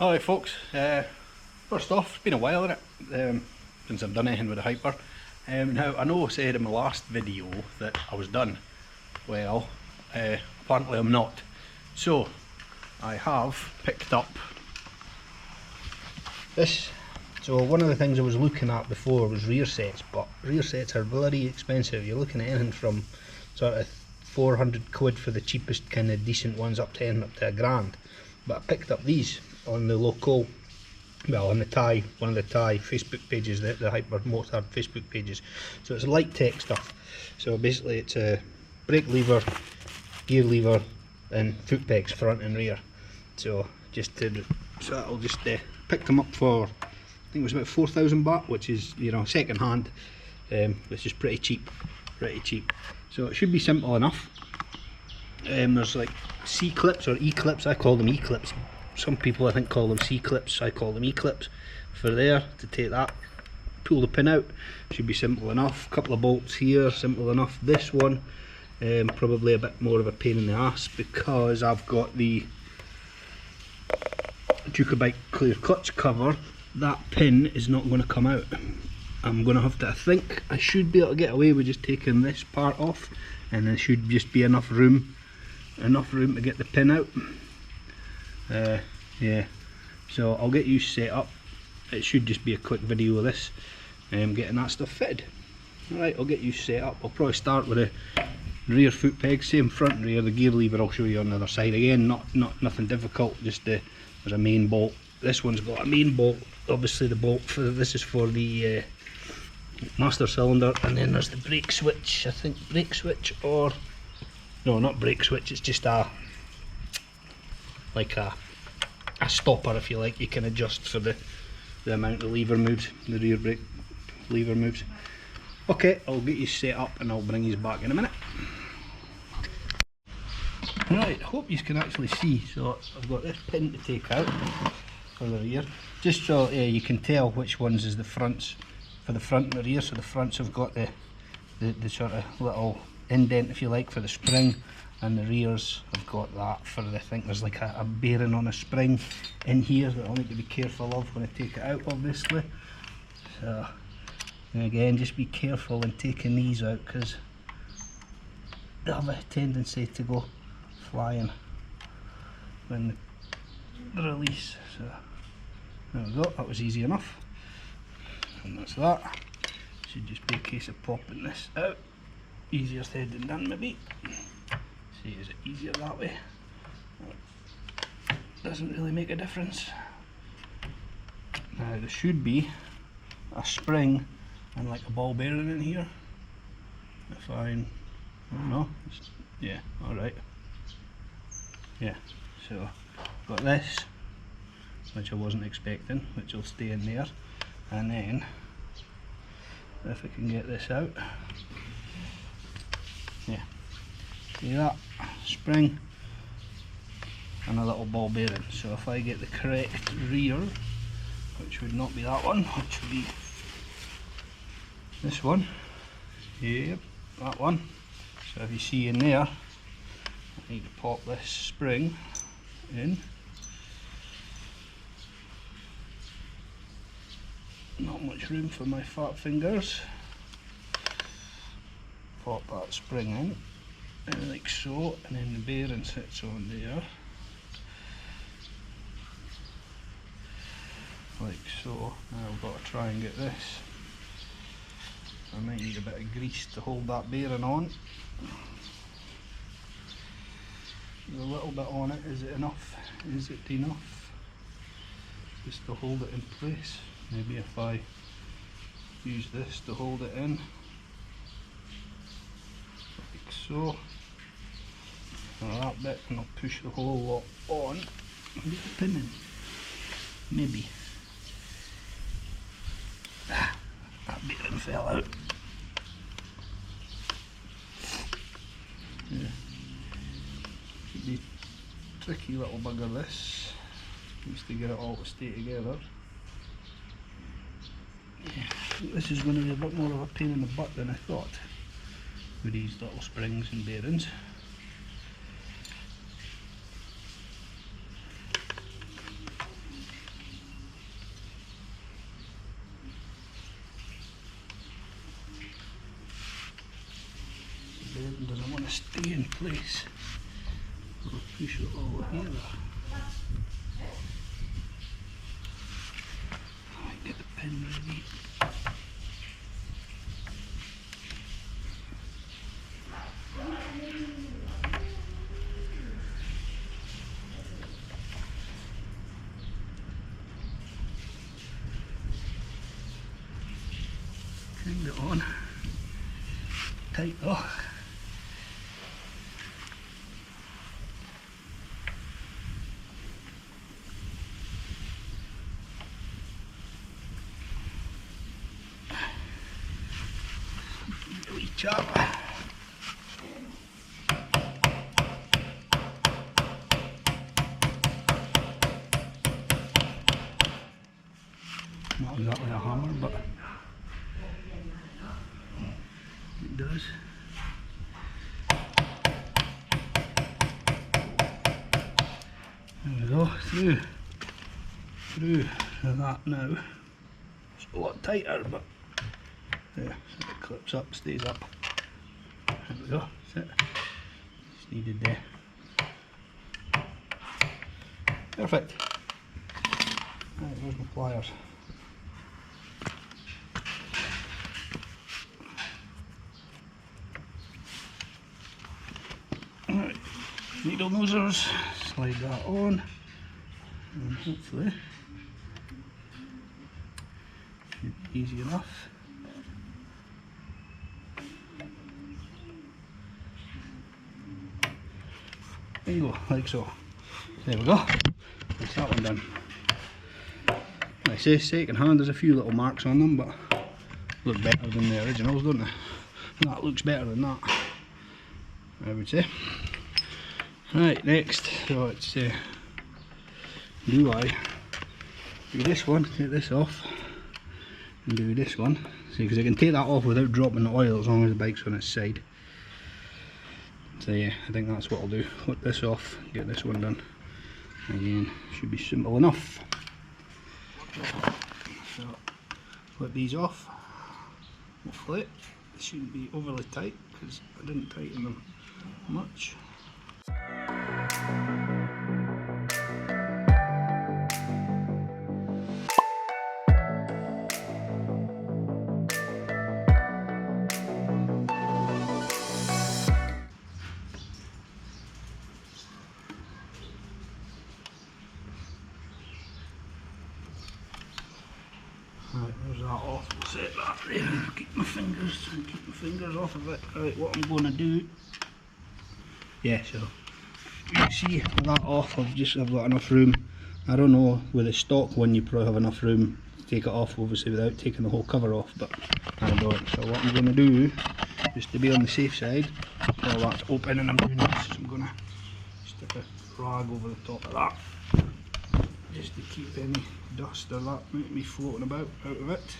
Alright folks, first off, it's been a while, isn't it, since I've done anything with the Hyper. Now I know I said in my last video that I was done. Well, apparently I'm not. So, I have picked up this. So one of the things I was looking at before was rear sets, but rear sets are bloody expensive. You're looking at anything from sort of 400 quid for the cheapest kind of decent ones up to £1,000. But I picked up these on the local, well, on the Thai, one of the Thai Facebook pages, the Hypermotard Facebook pages. So it's LighTech stuff. So basically it's a brake lever, gear lever and foot pegs front and rear. So I'll just pick them up for, I think it was about 4,000 baht, which is, you know, second hand, which is pretty cheap. So it should be simple enough. There's like C-clips or E-clips. I call them E-clips. Some people I think call them C-clips, I call them E-clips. For there, to take that, pull the pin out, should be simple enough. Couple of bolts here, simple enough. This one, probably a bit more of a pain in the ass because I've got the Ducati clear clutch cover. That pin is not going to come out. I'm going to have to, I think I should be able to get away with just taking this part off, and there should just be enough room to get the pin out. Yeah, so I'll get you set up. It should just be a quick video of this, getting that stuff fitted. Alright, I'll get you set up. I'll probably start with the rear foot peg, same front and rear. The gear lever I'll show you on the other side. Again, nothing difficult, just there's a main bolt. This one's got a main bolt, obviously the bolt for this is for the master cylinder, and then there's the brake switch. I think brake switch, or no, not brake switch, it's just like a stopper, if you like. You can adjust for the amount the lever moves, the rear brake lever moves. Okay, I'll get you set up and I'll bring you back in a minute. Right, hope you can actually see. So I've got this pin to take out for the rear, just so you can tell which ones is the fronts for the front and the rear. So the fronts have got the sort of little indent, if you like, for the spring, and the rears have got that for the, I think there's like a bearing on a spring in here that I'll need to be careful of when I take it out, obviously. So again, just be careful in taking these out because they have a tendency to go flying when they release. So there we go, that was easy enough, and that's that. Should just be a case of popping this out. Easier said than done, maybe. See, is it easier that way? Doesn't really make a difference. Now there should be a spring and like a ball bearing in here. If I don't know. Yeah, alright. Yeah, so got this, which I wasn't expecting, which will stay in there, and then if I can get this out, yeah, see that spring and a little ball bearing. So if I get the correct rear, which would not be that one, which would be this one, yep, that one. So if you see in there, I need to pop this spring in. Not much room for my fat fingers. Pop that spring in, and like so, and then the bearing sits on there, like so. Now I've got to try and get this. I might need a bit of grease to hold that bearing on. There's a little bit on it. Is it enough? Is it enough just to hold it in place? Maybe if I use this to hold it in, like so, that bit, and I'll push the whole lot on and get the pin in. Maybe. That bearing fell out. Yeah. Should be a tricky little bugger, this. Needs to get it all to stay together. Yeah, I think this is going to be a bit more of a pain in the butt than I thought with these little springs and bearings. stay in place. I'll push it all together. Get the pin ready. Hang it on. Tight though. Wee chap. Not exactly a hammer, but it does. There we go, through that now. It's a lot tighter, but yeah, so it clips up, stays up. There we go, that's it. Just needed there. Perfect. Right, where's my pliers? Right, needle nosers, slide that on, and hopefully should be easy enough. There you go, like so. There we go. That's that one done. Like I say, second hand, there's a few little marks on them, but look better than the originals, don't they? That looks better than that, I would say. Right, next, so it's do I do this one, take this off, and do this one. See, because I can take that off without dropping the oil as long as the bike's on its side. So yeah, I think that's what I'll do. Flip this off, get this one done. Again, should be simple enough. So, flip these off. Hopefully, it shouldn't be overly tight because I didn't tighten them much. Right, there's that off. We'll set that there. Keep my fingers off of it. Right, what I'm going to do. Yeah, so you see with that off, I've got enough room. I don't know, with the stock one you probably have enough room to take it off, obviously without taking the whole cover off, but I don't. So what I'm going to do, just to be on the safe side, while that's open and I'm doing this, I'm going to stick a rag over the top of that, just to keep any dust or that might be floating about out of it.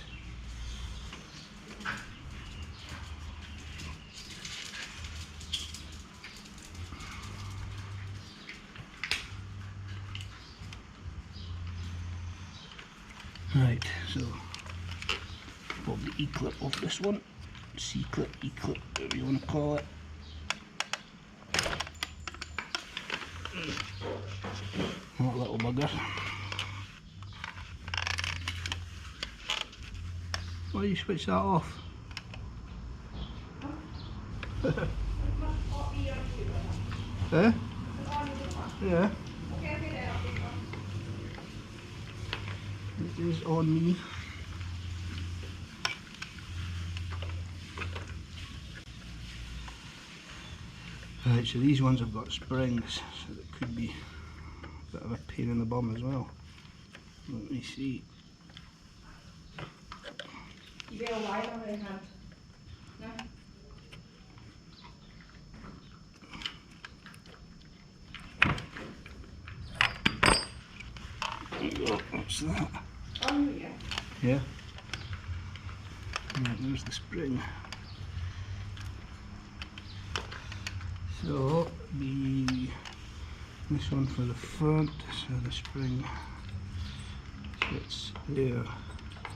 Right, so pop the E-clip off this one, C-clip, E-clip, whatever you want to call it. That little bugger. Why do you switch that off? Eh? Yeah. It is on me. Right, so these ones have got springs, so that could be a bit of a pain in the bum as well. Let me see. You get a light on their hand. No? There you go, what's that? Oh, yeah. Yeah. Right, there's the spring. So, this one for the front, so the spring sits there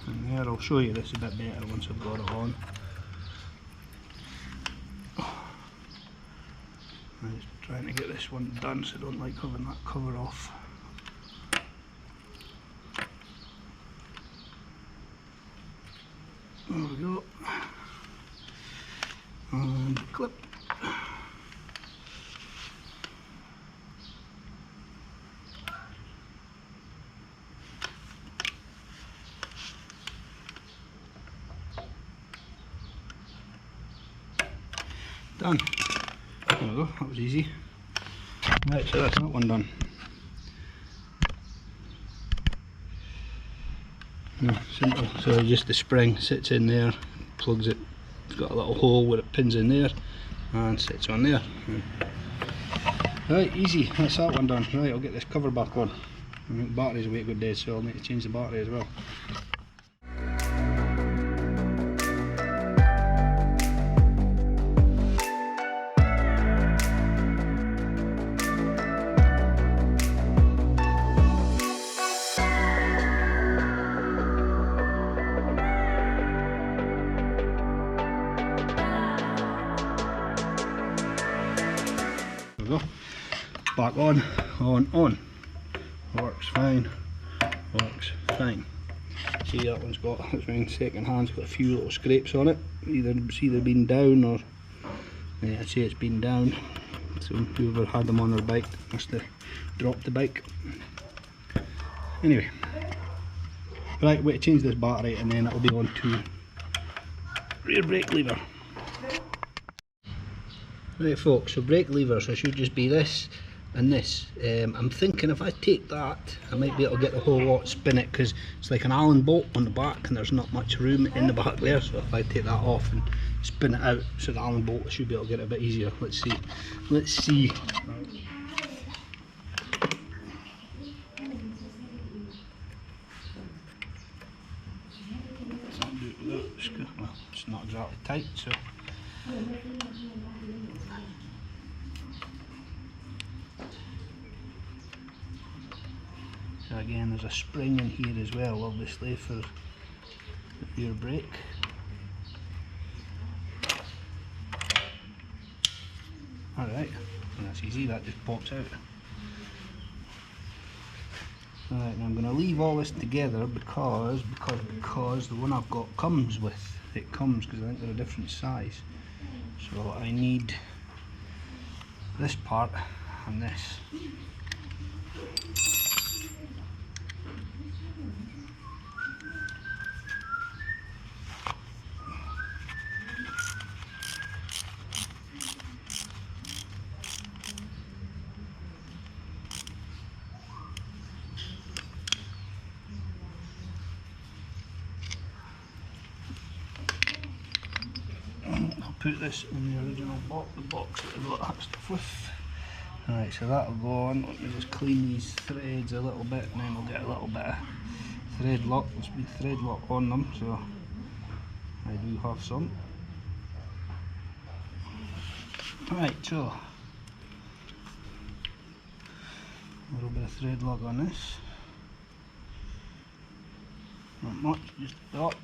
and there. I'll show you this a bit better once I've got it on. I'm just trying to get this one done, so I don't like having that cover off. There we go. And clip. Done. There we go, that was easy. Right, so that's that one done. Yeah, simple. So just the spring sits in there, plugs it, it's got a little hole where it pins in there and sits on there. Right, easy, that's that one done. Right, I'll get this cover back on. I think the battery's away a good day, so I'll need to change the battery as well. Go. Back on, on. Works fine, works fine. See, that one's got, it's around second hand's got a few little scrapes on it. It's either been down or, yeah, I'd say it's been down. So whoever had them on their bike must have dropped the bike. Anyway, right, wait to change this battery and then it'll be on to rear brake lever. Right folks, so brake levers, it should just be this and this. I'm thinking if I take that, I might be able to get the whole lot, spin it, because it's like an Allen bolt on the back and there's not much room in the back there, so if I take that off and spin it out, so the Allen bolt, I should be able to get it a bit easier. Let's see. Let's see. Well, it's not exactly tight, so. So again, there's a spring in here as well, obviously, for the rear brake. Alright, that's easy, that just pops out. Alright, now I'm going to leave all this together because the one I've got comes with, it comes because I think they're a different size. So I need this part and this. Put this in the original box, the box that I've got that stuff with. Alright, so that'll go on. Let me just clean these threads a little bit and then we'll get a little bit of thread lock. Must be thread lock on them, so I do have some. Alright, so a little bit of thread lock on this. Not much, just a dot.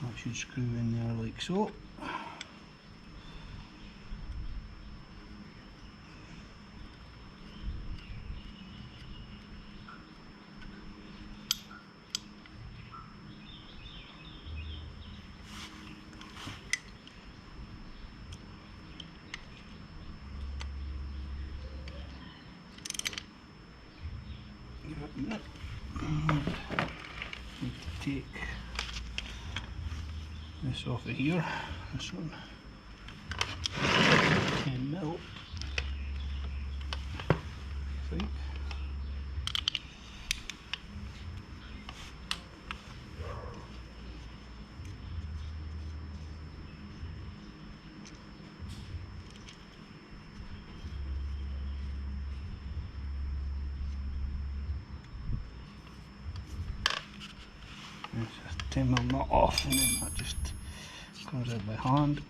That should screw in there like so. Need to take this off of here, this one, 10 mil, I think. It's a 10 mil knot off and then that just comes out by hand.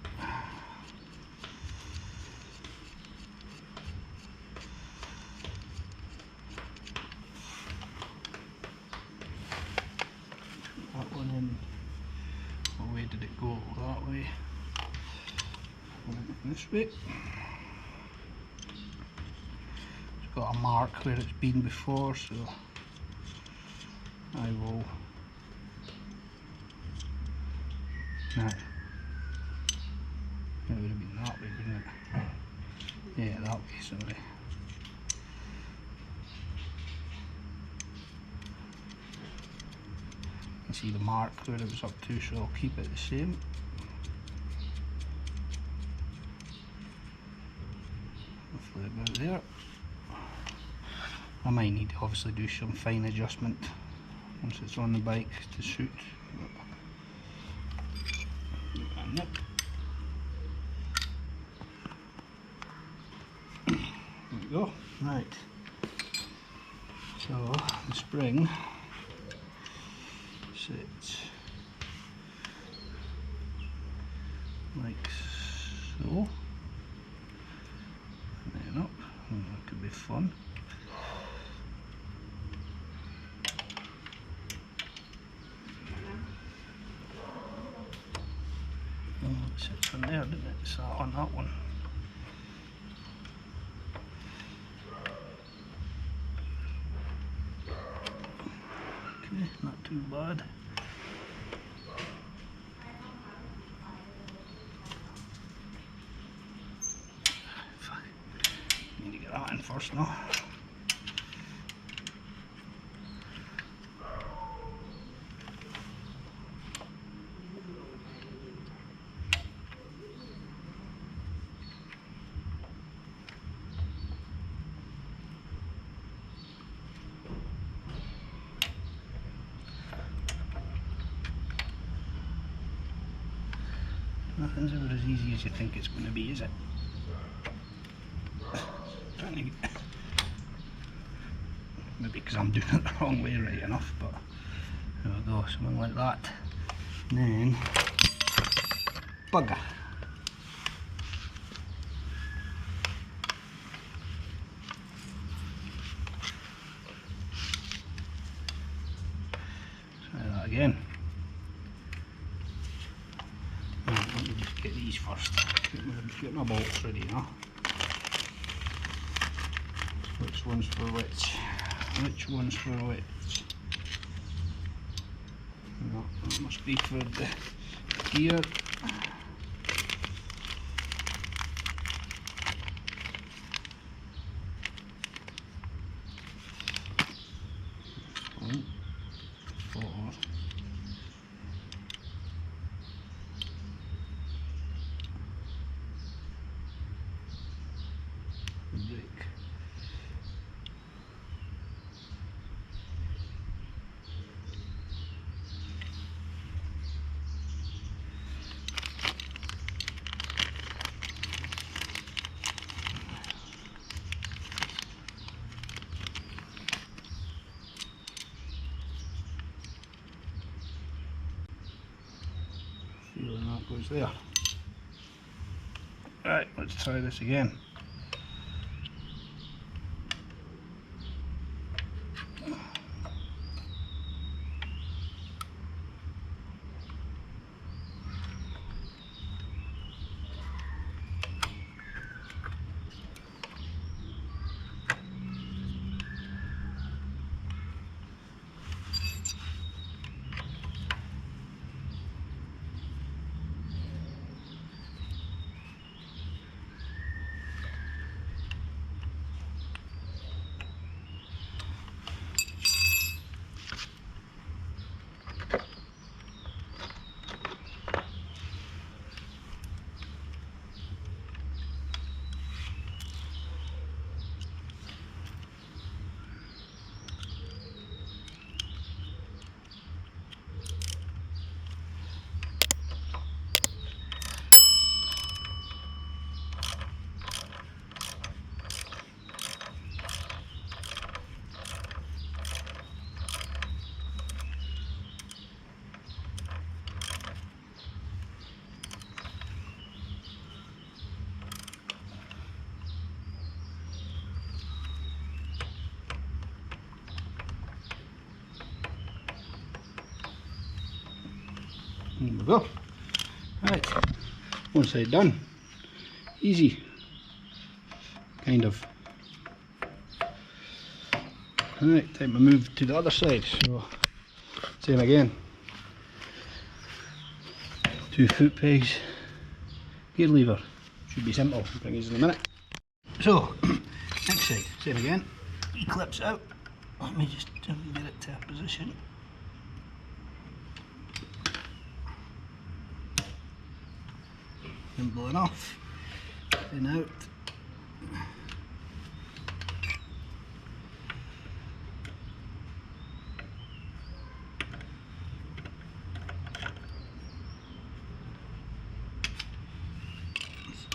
That one in. What way did it go? That way. This way. got a mark where it's been before, so I will. No, it would have been that way, wouldn't it? Yeah, that way, sorry. You can see the mark where it was up to, so I'll keep it the same. Hopefully about there. I might need to obviously do some fine adjustment once it's on the bike to suit. And there we go. Right. So the spring sits like so, and then up. Oh, that could be fun. Oh, it sits on there, didn't it? It's on that one. Okay, not too bad. Need to get that in first now. Nothing's ever as easy as you think it's going to be, is it? Trying to get... Maybe because I'm doing it the wrong way right enough, but there we go, something like that. And then, bugger. Try that again. Let me just get these first. Get my bolts ready now. Which one's for which? Which one's for which? No, that must be for the gear. One, four. Brake. Feeling that goes there. Right, let's try this again. There we go. Right, one side done. Easy. Kind of. Right, time to move to the other side. So, same again. 2 foot pegs, gear lever. Should be simple. I'll bring these in a minute. So, next side, same again. E-clips out. Let me just get it to a position. Simple enough. Pin out.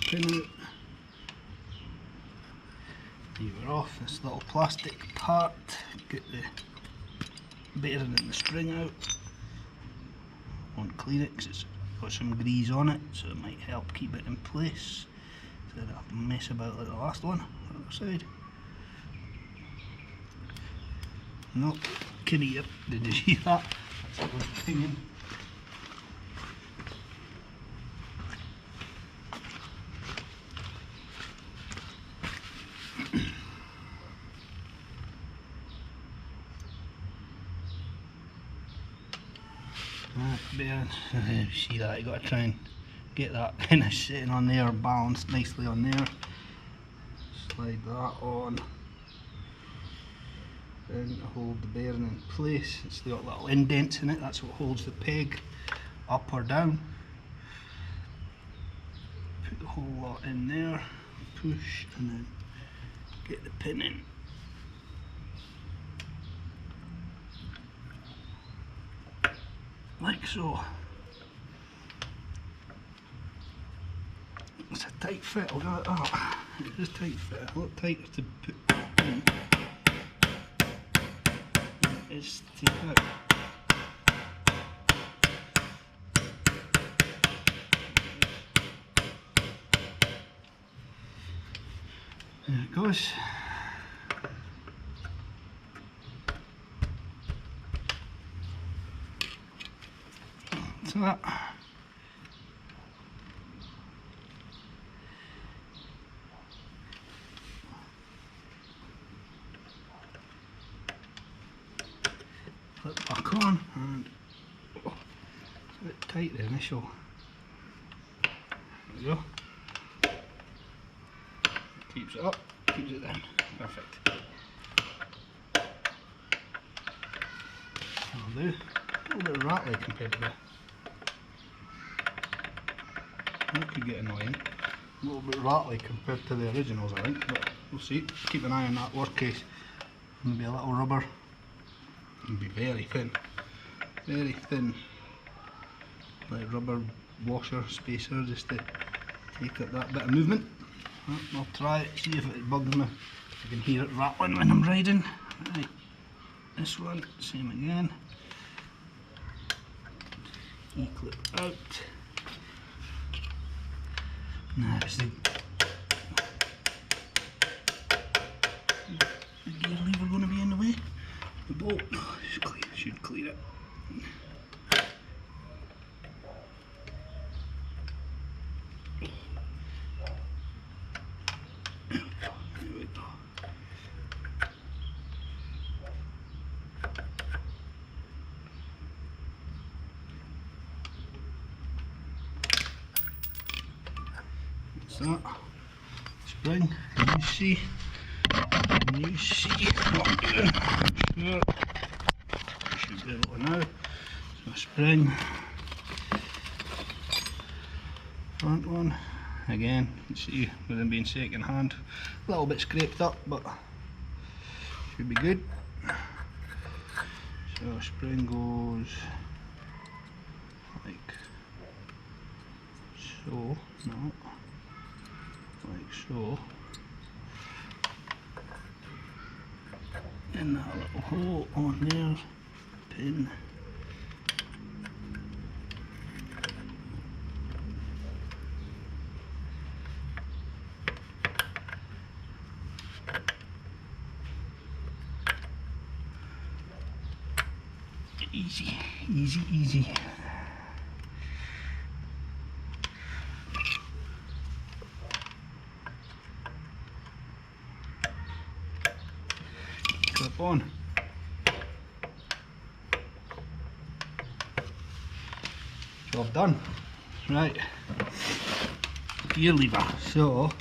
Pin out. Lever off this little plastic part. Get the bearing and the string out. Won't clean it because it's got some grease on it, so it might help keep it in place. So I don't have to mess about like the last one on the other side. Nope, career. Did you see that? That's a good thing. Bearing. You see that, you got to try and get that kind of sitting on there, balanced nicely on there. Slide that on, then to hold the bearing in place. It's got little indents in it, that's what holds the peg up or down. Put the whole lot in there, push, and then get the pin in. Like so. It's a tight fit, I'll go like that. It is a tight fit, a lot tighter to put in. It is to take out. There it goes. So that. Flip back on, and oh, it's a bit tight the initial. There we go. Keeps it up, keeps it down. Perfect. That'll do. A little bit rattly compared to the. That could get annoying. A little bit rattly compared to the originals, I think, but we'll see. Keep an eye on that workcase. Maybe a little rubber. It'll be very thin, like rubber washer spacer, just to take up that bit of movement. I'll try it, see if it bugs me. I can hear it rattling when I'm riding. Right, this one, same again. E-clip out. Now is the gear lever going to be in the way? The bolt should clear it. There we go. That's that. Spring, can you see? Can you see what I'm doing? Sure. Should be able to now. So spring. Front one. Again, you see with them being second hand. A little bit scraped up, but should be good. So spring goes like so. No. Like so. In that little hole on there, pin. Easy, easy, easy. Clip on. Job done. Right, gear lever. So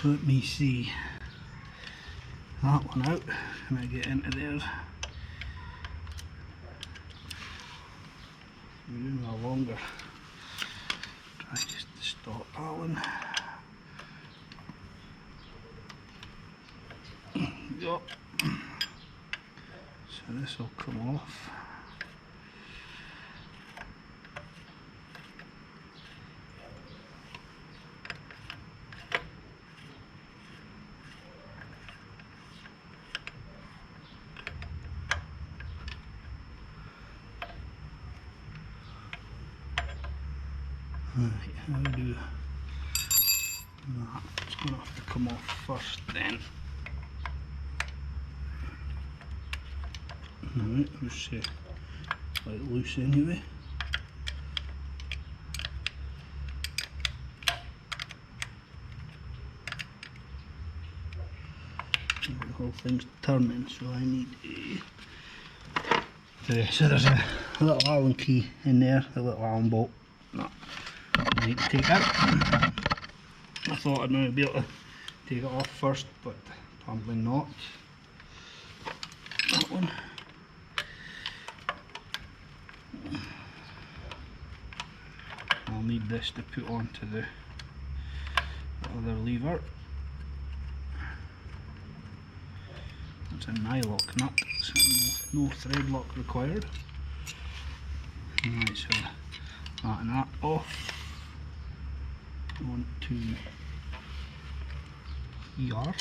let me see that one out. Can I get into there? We're doing a longer. Try just to stop that one. Go. So this will come off. Right, how do that? It's going to have to come off first then. Alright, let's see. Quite loose anyway. The whole thing's turning, so I need so there's a little Allen key in there, a little Allen bolt. No. I need to take out. I thought I'd maybe be able to take it off first, but apparently not. That one. I'll need this to put onto the other lever. It's a nylock nut, so no thread lock required. Right, so that and that off. Onto here. There.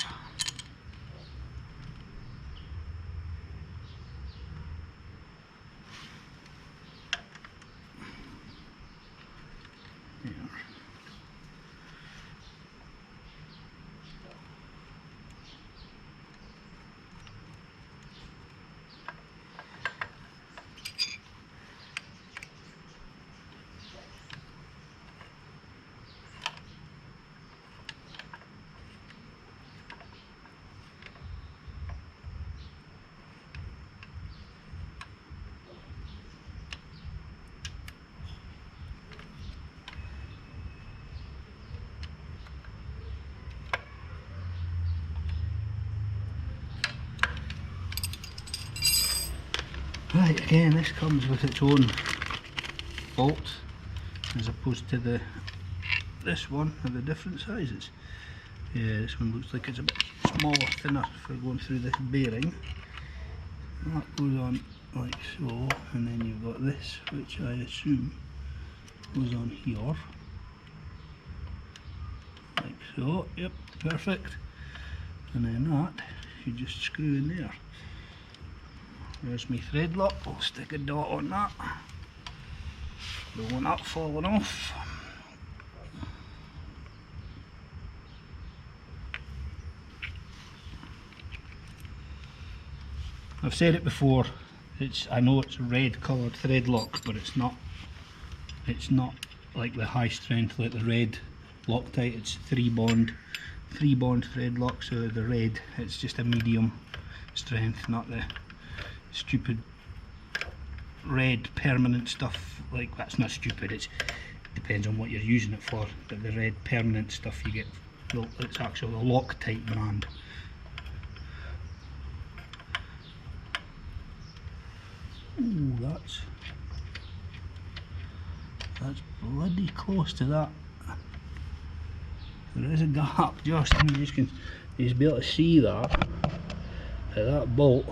Right, again, this comes with its own bolt as opposed to this one of the different sizes. Yeah, this one looks like it's a bit smaller, thinner for going through this bearing. That goes on like so, and then you've got this, which I assume goes on here. Like so, yep, perfect. And then that, you just screw in there. There's my thread lock, I'll stick a dot on that. Don't want that falling off. I've said it before, I know it's a red coloured thread lock, but it's not like the high strength, like the red Loctite. It's three bond thread lock, so the red, it's just a medium strength, not the stupid red permanent stuff. Like, that's not stupid, it depends on what you're using it for, but the red permanent stuff you get, well, it's actually a Loctite brand. Ooh, that's bloody close to that. There is a gap just, and you can be able to see that bolt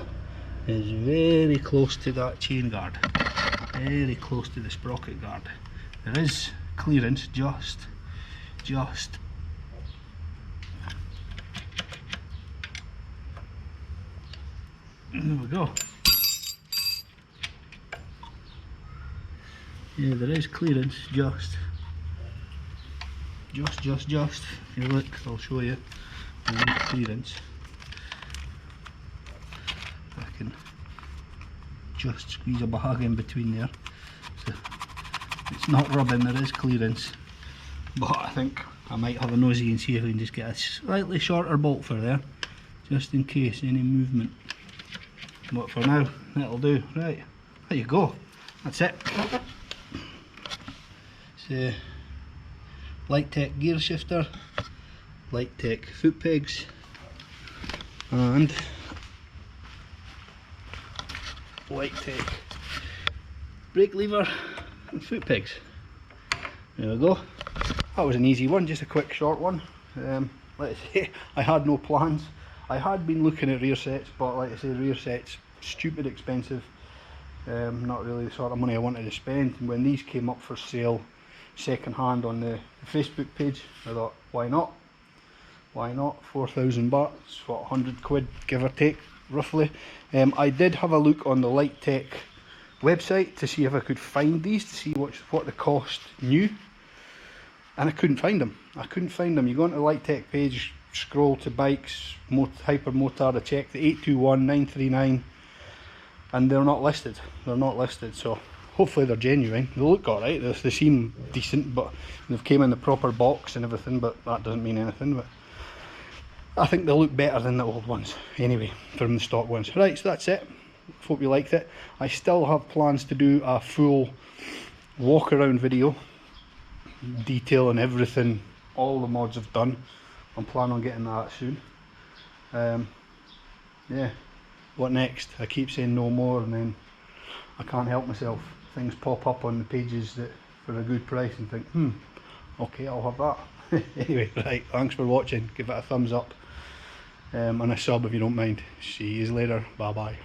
is very close to that chain guard, very close to the sprocket guard. There is clearance just there we go. Yeah, there is clearance just. If you look, I'll show you. There is clearance. I can just squeeze a bag in between there. So it's not rubbing, there is clearance. But I think I might have a nosy and see if we can just get a slightly shorter bolt for there, just in case any movement. But for now, that'll do. Right, there you go. That's it. It's a LighTech gear shifter, LighTech foot pegs, and LighTech brake lever and foot pegs. There we go. That was an easy one, just a quick short one. Let's say I had no plans. I had been looking at rear sets, but like I say, rear sets stupid expensive. Not really the sort of money I wanted to spend. And when these came up for sale second hand on the Facebook page, I thought, why not? Why not? 4,000 baht, it's what, 100 quid give or take, roughly. I did have a look on the LighTech website to see if I could find these, to see what the cost new, and I couldn't find them. You go onto the LighTech page, scroll to bikes, Hypermotard, I checked the 821939, and they're not listed. So hopefully they're genuine. They look alright, they seem decent, but they've came in the proper box and everything, but that doesn't mean anything. But I think they look better than the old ones anyway, from the stock ones. Right, so that's it. Hope you liked it. I still have plans to do a full walk around video detailing everything, all the mods I've done. I'm planning on getting that soon. Yeah, what next? I keep saying no more, and then I can't help myself. Things pop up on the pages that for a good price and think, okay, I'll have that. Anyway, right, thanks for watching. Give it a thumbs up and a sub if you don't mind. See you later. Bye bye.